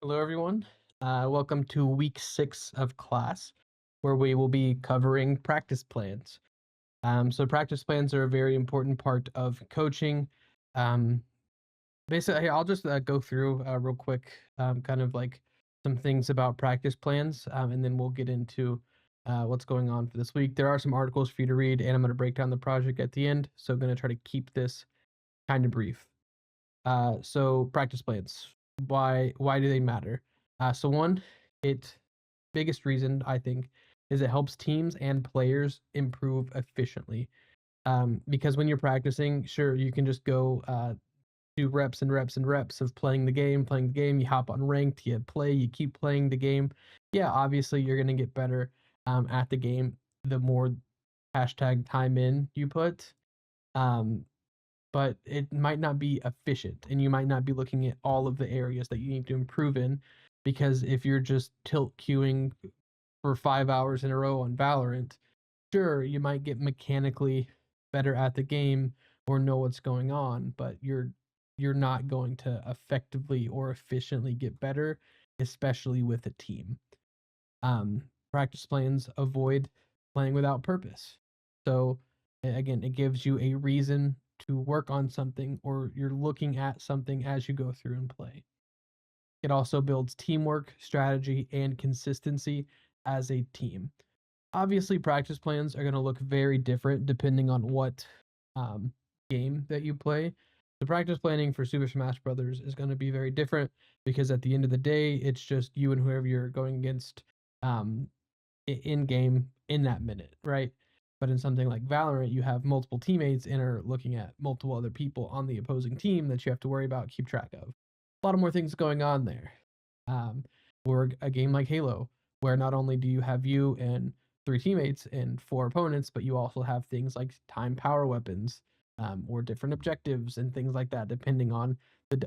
Hello, everyone. Welcome to week 6 of class, where we will be covering practice plans. So, practice plans are a very important part of coaching. Um, Basically, I'll just go through real quick, kind of like some things about practice plans, and then we'll get into what's going on for this week. There are some articles for you to read, and I'm going to break down the project at the end. So, I'm going to try to keep this kind of brief. So practice plans. Why do they matter? So one, it biggest reason I think is it helps teams and players improve efficiently. Because when you're practicing, sure you can just go do reps and reps and reps of playing the game. You hop on ranked, you play, you keep playing the game. Yeah, obviously you're gonna get better at the game the more hashtag time in you put. Um, but it might not be efficient and you might not be looking at all of the areas that you need to improve in because if you're just tilt queuing for 5 hours in a row on Valorant, sure, you might get mechanically better at the game or know what's going on, but you're not going to effectively or efficiently get better, especially with a team. Um, Practice plans avoid playing without purpose. So again, it gives you a reason to work on something or you're looking at something as you go through and play. It also builds teamwork, strategy, and consistency as a team. Obviously, practice plans are going to look very different depending on what um, game that you play. The practice planning for Super Smash Brothers is going to be very different because at the end of the day, it's just you and whoever you're going against um, in game in that minute, right? But in something like Valorant, you have multiple teammates and are looking at multiple other people on the opposing team that you have to worry about, keep track of. A lot of more things going on there. Um, or a game like Halo, where not only do you have you and three teammates and four opponents, but you also have things like time power weapons or different objectives and things like that, depending on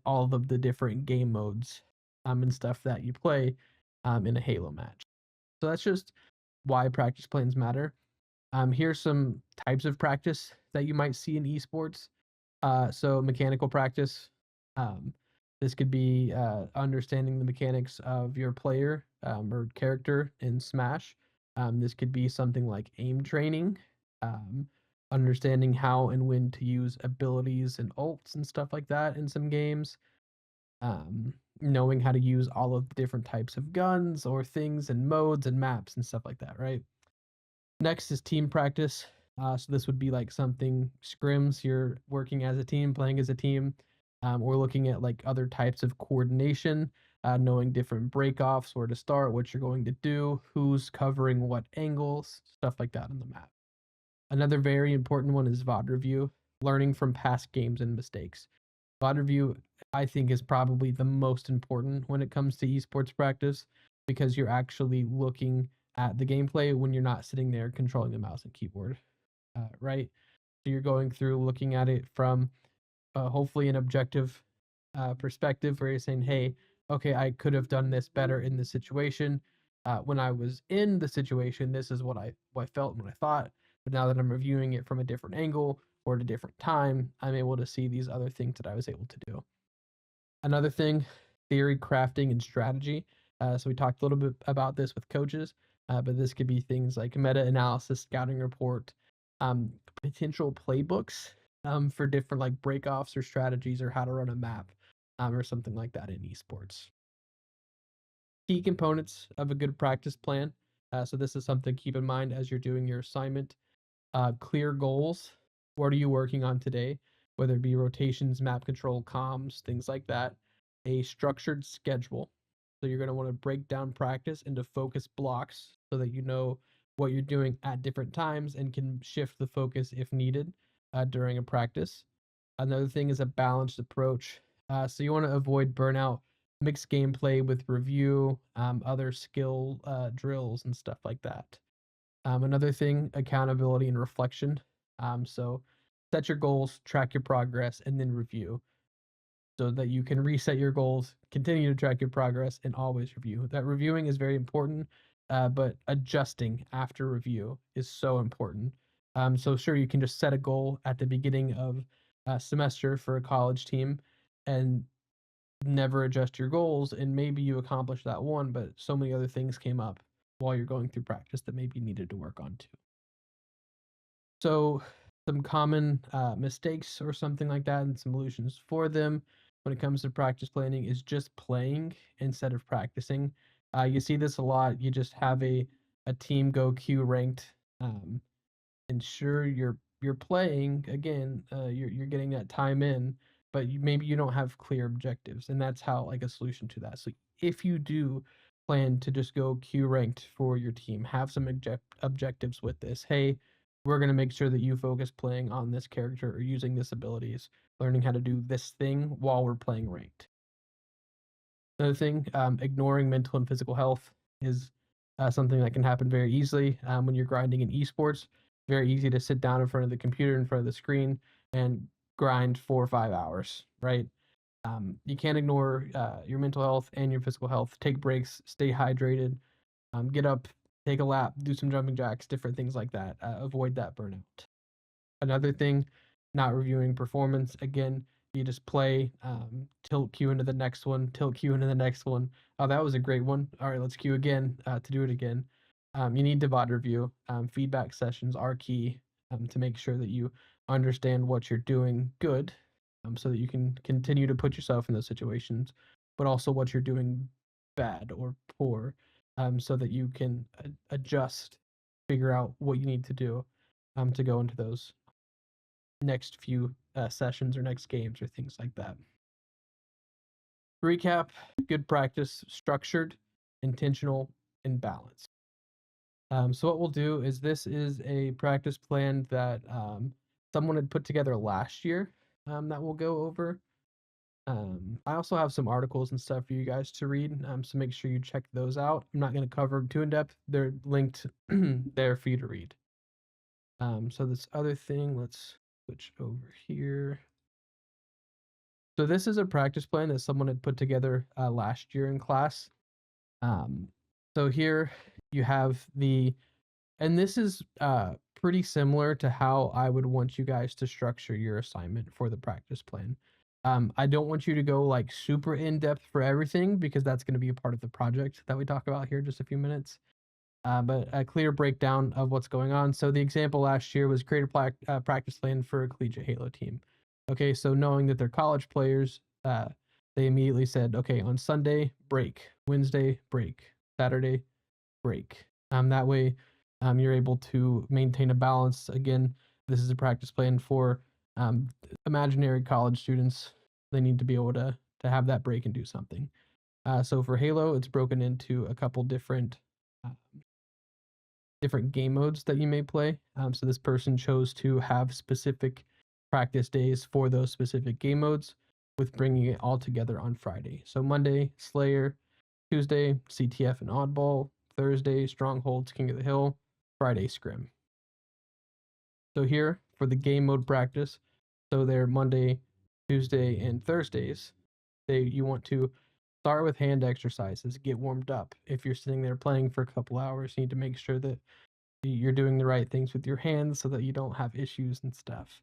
all of the different game modes and stuff that you play in a Halo match. So that's just why practice plans matter. Here's some types of practice that you might see in esports. So mechanical practice. Um, this could be understanding the mechanics of your player or character in Smash. This could be something like aim training, um, understanding how and when to use abilities and ults and stuff like that in some games. Knowing how to use all of the different types of guns or things and modes and maps and stuff like that, right? Next is team practice. So this would be like something scrims. You're working as a team, playing as a team. We're looking at like other types of coordination, knowing different breakoffs, where to start, what you're going to do, who's covering what angles, stuff like that on the map. Another very important one is VOD review, learning from past games and mistakes. VOD review, I think, is probably the most important when it comes to esports practice because you're actually looking at the gameplay when you're not sitting there controlling the mouse and keyboard, right? So you're going through looking at it from hopefully an objective perspective where you're saying, hey, okay, I could have done this better in this situation. When I was in the situation, this is what I felt and what I thought. But now that I'm reviewing it from a different angle or at a different time, I'm able to see these other things that I was able to do. Another thing, theory crafting and strategy. So we talked a little bit about this with coaches, but this could be things like meta analysis, scouting report, potential playbooks for different like breakoffs or strategies or how to run a map or something like that in esports. Key components of a good practice plan. So this is something to keep in mind as you're doing your assignment. Clear goals. What are you working on today? Whether it be rotations, map control, comms, things like that. A structured schedule. So you're going to want to break down practice into focus blocks so that you know what you're doing at different times and can shift the focus if needed during a practice. Another thing is a balanced approach. So you want to avoid burnout, mixed gameplay with review, other skill drills and stuff like that. Another thing, accountability and reflection. So set your goals, track your progress, and then review so that you can reset your goals, continue to track your progress, and always review. That reviewing is very important, but adjusting after review is so important. So sure, you can just set a goal at the beginning of a semester for a college team, and never adjust your goals, and maybe you accomplished that one, but so many other things came up while you're going through practice that maybe you needed to work on too. So some common mistakes or something like that and some solutions for them when it comes to practice planning is just playing instead of practicing. You see this a lot. You just have a team go queue ranked. Ensure you're playing again. You're getting that time in, but maybe you don't have clear objectives, and that's how like a solution to that. So if you do plan to just go queue ranked for your team, have some objectives with this. Hey, we're gonna make sure that you focus playing on this character or using this abilities, learning how to do this thing while we're playing ranked. Another thing, ignoring mental and physical health is something that can happen very easily when you're grinding in esports. Very easy to sit down in front of the computer, in front of the screen, and grind 4 or 5 hours, right? You can't ignore your mental health and your physical health. Take breaks, stay hydrated, get up, take a lap, do some jumping jacks, different things like that. Avoid that burnout. Another thing, not reviewing performance. Again, you just play, tilt queue into the next one, tilt queue into the next one. Oh, that was a great one. All right, let's queue again to do it again. You need to VOD review. Feedback sessions are key to make sure that you understand what you're doing good, so that you can continue to put yourself in those situations, but also what you're doing bad or poor, so that you can adjust, figure out what you need to do to go into those next few sessions or next games or things like that. Recap: good practice, structured, intentional, and balanced. So what we'll do is this is a practice plan that someone had put together last year that we'll go over. I also have some articles and stuff for you guys to read, so make sure you check those out. I'm not going to cover them too in depth. They're linked there for you to read. So this other thing, let's switch over here. So this is a practice plan that someone had put together last year in class. Um, so here you have and this is pretty similar to how I would want you guys to structure your assignment for the practice plan. I don't want you to go like super in depth for everything because that's going to be a part of the project that we talk about here in just a few minutes. But a clear breakdown of what's going on. So the example last year was create a practice plan for a collegiate Halo team. Okay, so knowing that they're college players, they immediately said, okay, on Sunday, break. Wednesday, break. Saturday, break. That way, you're able to maintain a balance. Again, this is a practice plan for imaginary college students. They need to be able to have that break and do something. So for Halo, it's broken into a couple different game modes that you may play. So this person chose to have specific practice days for those specific game modes, with bringing it all together on Friday. So Monday, Slayer; Tuesday, CTF and Oddball; Thursday, Strongholds, King of the Hill; Friday, Scrim. So here for the game mode practice, so they're Monday, Tuesday, and Thursdays. You want to start with hand exercises, get warmed up. If you're sitting there playing for a couple hours, you need to make sure that you're doing the right things with your hands so that you don't have issues and stuff.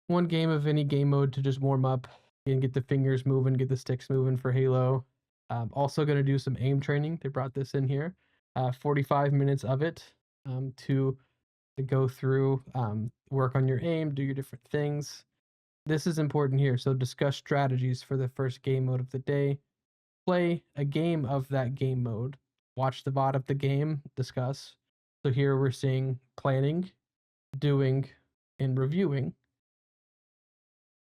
One game of any game mode to just warm up and get the fingers moving, get the sticks moving for Halo. Also going to do some aim training. They brought this in here. 45 minutes of it to go through, work on your aim, do your different things. This is important here. So discuss strategies for the first game mode of the day. Play a game of that game mode. Watch the VOD of the game, discuss. So here we're seeing planning, doing, and reviewing.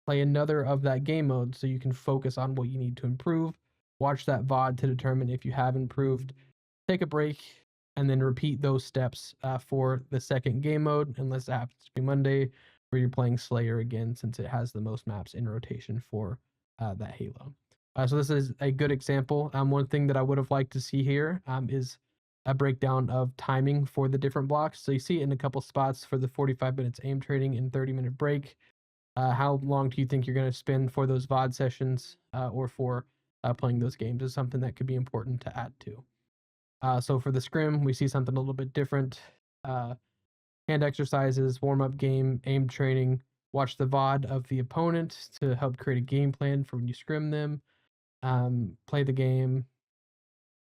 Play another of that game mode so you can focus on what you need to improve. Watch that VOD to determine if you have improved. Take a break and then repeat those steps for the second game mode, unless it happens to be Monday, where you're playing Slayer again, since it has the most maps in rotation for that Halo. So this is a good example. One thing that I would have liked to see here is a breakdown of timing for the different blocks. So you see it in a couple spots for the 45 minutes aim training and 30-minute break. How long do you think you're going to spend for those VOD sessions or for playing those games is something that could be important to add to. So for the scrim, we see something a little bit different. Hand exercises, warm-up game, aim training. Watch the VOD of the opponent to help create a game plan for when you scrim them. play the game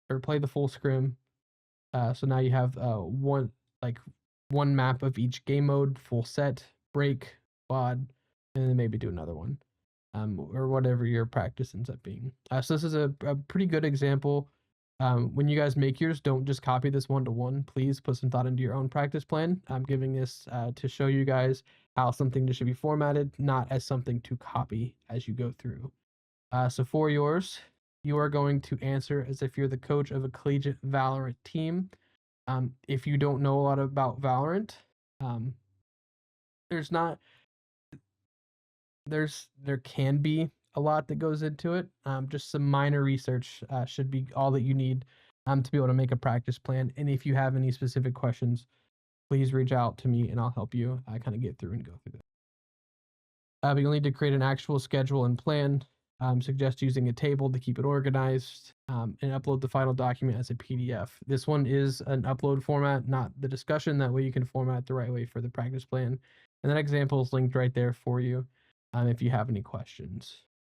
or play the full scrim. So now you have one map of each game mode, full set, break, quad, and then maybe do another one, or whatever your practice ends up being. So this is a pretty good example. When you guys make yours, don't just copy this one-to-one. Please put some thought into your own practice plan. I'm giving this to show you guys how something should be formatted, not as something to copy as you go through. So for yours, you are going to answer as if you're the coach of a collegiate Valorant team. If you don't know a lot about Valorant, there's not there can be a lot that goes into it. Just some minor research should be all that you need to be able to make a practice plan. And if you have any specific questions, please reach out to me and I'll help you kind of get through and go through that. But you'll need to create an actual schedule and plan. Suggest using a table to keep it organized and upload the final document as a PDF. This one is an upload format, not the discussion. That way you can format the right way for the practice plan. And that example is linked right there for you if you have any questions.